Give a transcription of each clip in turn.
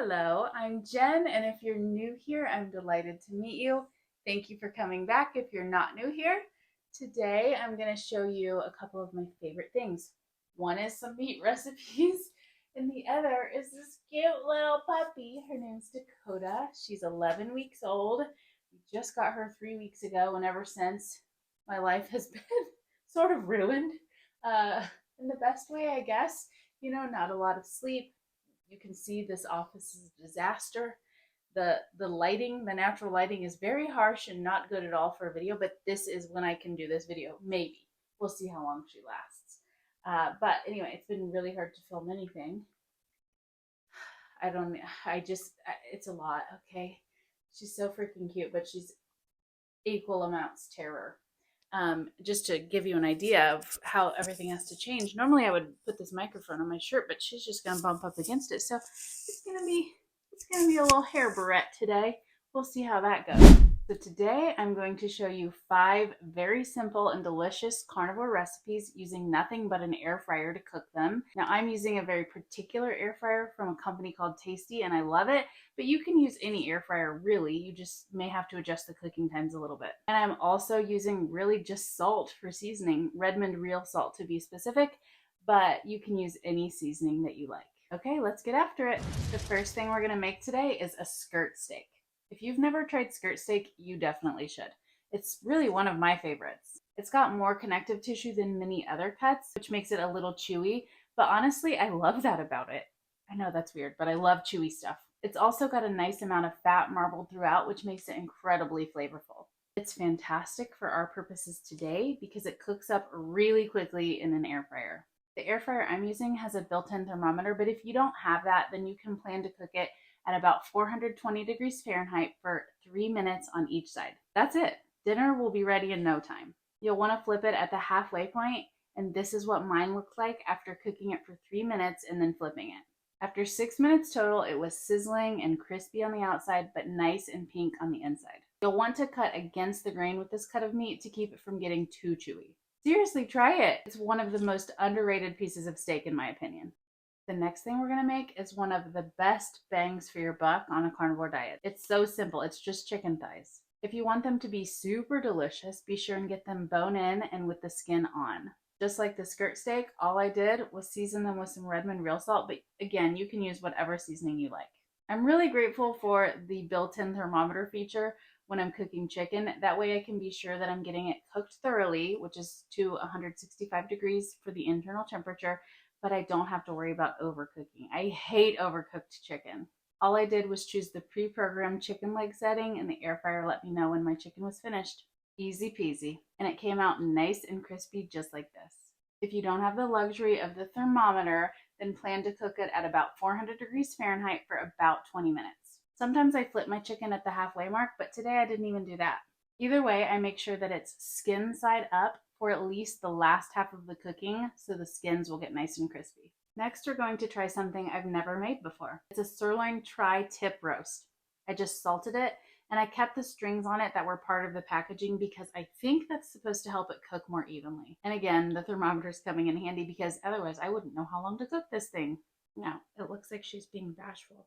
Hello, I'm Jen, and if you're new here, I'm delighted to meet you. Thank you for coming back if you're not new here. Today, I'm going to show you a couple of my favorite things. One is some meat recipes, and the other is this cute little puppy. Her name's Dakota. She's 11 weeks old. We just got her 3 weeks ago, and ever since, my life has been sort of ruined. In the best way, I guess. Not a lot of sleep. You can see this office is a disaster. The lighting, the natural lighting is very harsh and not good at all for a video, but this is when I can do this video. Maybe. We'll see how long she lasts. But anyway, it's been really hard to film anything. It's a lot, okay? She's so freaking cute, but she's equal amounts terror. Just to give you an idea of how everything has to change. Normally I would put this microphone on my shirt, but she's just gonna bump up against it. So it's gonna be a little hair barrette today. We'll see how that goes. So today I'm going to show you 5 very simple and delicious carnivore recipes using nothing but an air fryer to cook them. Now I'm using a very particular air fryer from a company called Tasty and I love it, but you can use any air fryer really. You just may have to adjust the cooking times a little bit. And I'm also using really just salt for seasoning, Redmond real salt to be specific, but you can use any seasoning that you like. Okay, let's get after it. The first thing we're gonna make today is a skirt steak. If you've never tried skirt steak, you definitely should. It's really one of my favorites. It's got more connective tissue than many other cuts, which makes it a little chewy, but honestly, I love that about it. I know that's weird, but I love chewy stuff. It's also got a nice amount of fat marbled throughout, which makes it incredibly flavorful. It's fantastic for our purposes today because it cooks up really quickly in an air fryer. The air fryer I'm using has a built-in thermometer, but if you don't have that, then you can plan to cook it at about 420 degrees Fahrenheit for 3 minutes on each side. That's it. Dinner will be ready in no time. You'll want to flip it at the halfway point, and this is what mine looked like after cooking it for 3 minutes and then flipping it. After 6 minutes total, it was sizzling and crispy on the outside, but nice and pink on the inside. You'll want to cut against the grain with this cut of meat to keep it from getting too chewy. Seriously, try it. It's one of the most underrated pieces of steak in my opinion. The next thing we're going to make is one of the best bangs for your buck on a carnivore diet. It's so simple. It's just chicken thighs. If you want them to be super delicious, be sure and get them bone in and with the skin on. Just like the skirt steak, all I did was season them with some Redmond real salt, but again, you can use whatever seasoning you like. I'm really grateful for the built-in thermometer feature when I'm cooking chicken. That way I can be sure that I'm getting it cooked thoroughly, which is to 165 degrees for the internal temperature, but I don't have to worry about overcooking. I hate overcooked chicken. All I did was choose the pre-programmed chicken leg setting and the air fryer let me know when my chicken was finished. Easy peasy. And it came out nice and crispy just like this. If you don't have the luxury of the thermometer, then plan to cook it at about 400 degrees Fahrenheit for about 20 minutes. Sometimes I flip my chicken at the halfway mark, but today I didn't even do that. Either way, I make sure that it's skin side up for at least the last half of the cooking so the skins will get nice and crispy. Next, we're going to try something I've never made before. It's a Sirloin Tri Tip Roast. I just salted it and I kept the strings on it that were part of the packaging because I think that's supposed to help it cook more evenly. And again, the thermometer's coming in handy because otherwise I wouldn't know how long to cook this thing. Now, it looks like she's being bashful,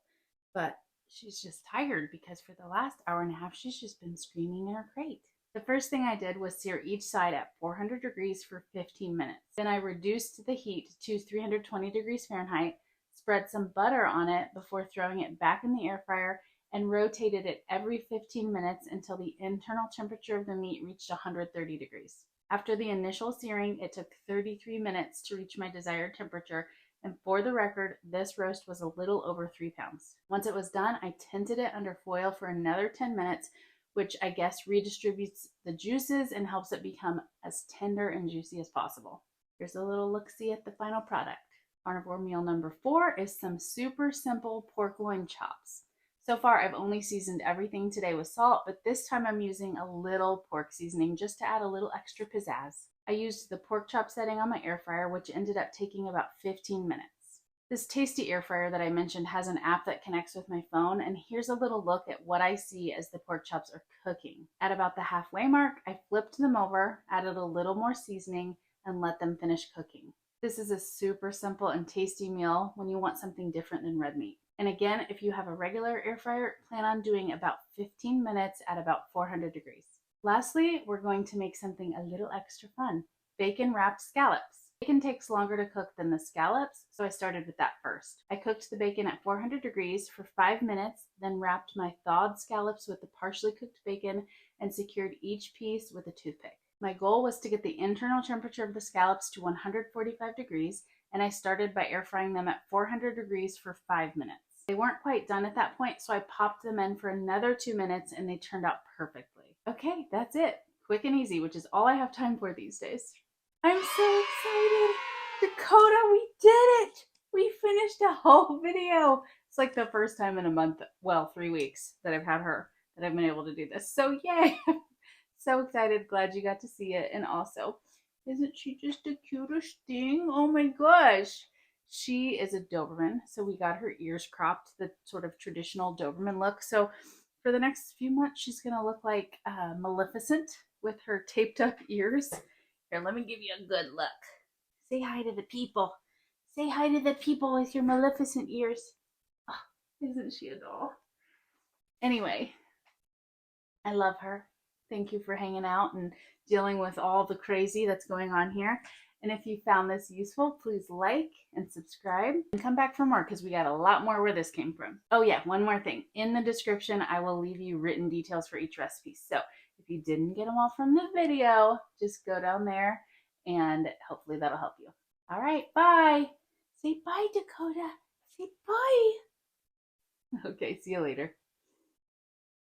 but she's just tired because for the last hour and a half, she's just been screaming in her crate. The first thing I did was sear each side at 400 degrees for 15 minutes. Then I reduced the heat to 320 degrees Fahrenheit, spread some butter on it before throwing it back in the air fryer, and rotated it every 15 minutes until the internal temperature of the meat reached 130 degrees. After the initial searing, it took 33 minutes to reach my desired temperature, and for the record, this roast was a little over 3 pounds. Once it was done, I tinted it under foil for another 10 minutes, which I guess redistributes the juices and helps it become as tender and juicy as possible. Here's a little look-see at the final product. Carnivore meal number 4 is some super simple pork loin chops. So far, I've only seasoned everything today with salt, but this time I'm using a little pork seasoning just to add a little extra pizzazz. I used the pork chop setting on my air fryer, which ended up taking about 15 minutes. This Tasty air fryer that I mentioned has an app that connects with my phone, and here's a little look at what I see as the pork chops are cooking. At about the halfway mark, I flipped them over, added a little more seasoning, and let them finish cooking. This is a super simple and tasty meal when you want something different than red meat. And again, if you have a regular air fryer, plan on doing about 15 minutes at about 400 degrees. Lastly, we're going to make something a little extra fun: bacon wrapped scallops. Bacon takes longer to cook than the scallops, so I started with that first. I cooked the bacon at 400 degrees for 5 minutes, then wrapped my thawed scallops with the partially cooked bacon and secured each piece with a toothpick. My goal was to get the internal temperature of the scallops to 145 degrees, and I started by air frying them at 400 degrees for 5 minutes. They weren't quite done at that point, so I popped them in for another 2 minutes and they turned out perfectly. Okay, that's it. Quick and easy, which is all I have time for these days. I'm so excited. Dakota, we did it. We finished a whole video. It's like the first time in a month, well, 3 weeks that I've had her that I've been able to do this. So yay. So excited. Glad you got to see it. And also, isn't she just the cutest thing? Oh my gosh. She is a Doberman, so we got her ears cropped, the sort of traditional Doberman look. So for the next few months, she's going to look like Maleficent with her taped up ears. Here, let me give you a good look. Say hi to the people. Say hi to the people with your Maleficent ears. Oh, isn't she a doll? Anyway, I love her. Thank you for hanging out and dealing with all the crazy that's going on here. And if you found this useful, please like and subscribe and come back for more, because we got a lot more where this came from. Oh yeah, one more thing. In the description, I will leave you written details for each recipe. So if you didn't get them all from the video, just go down there and hopefully that'll help you. All right, bye. Say bye, Dakota. Say bye. Okay, see you later.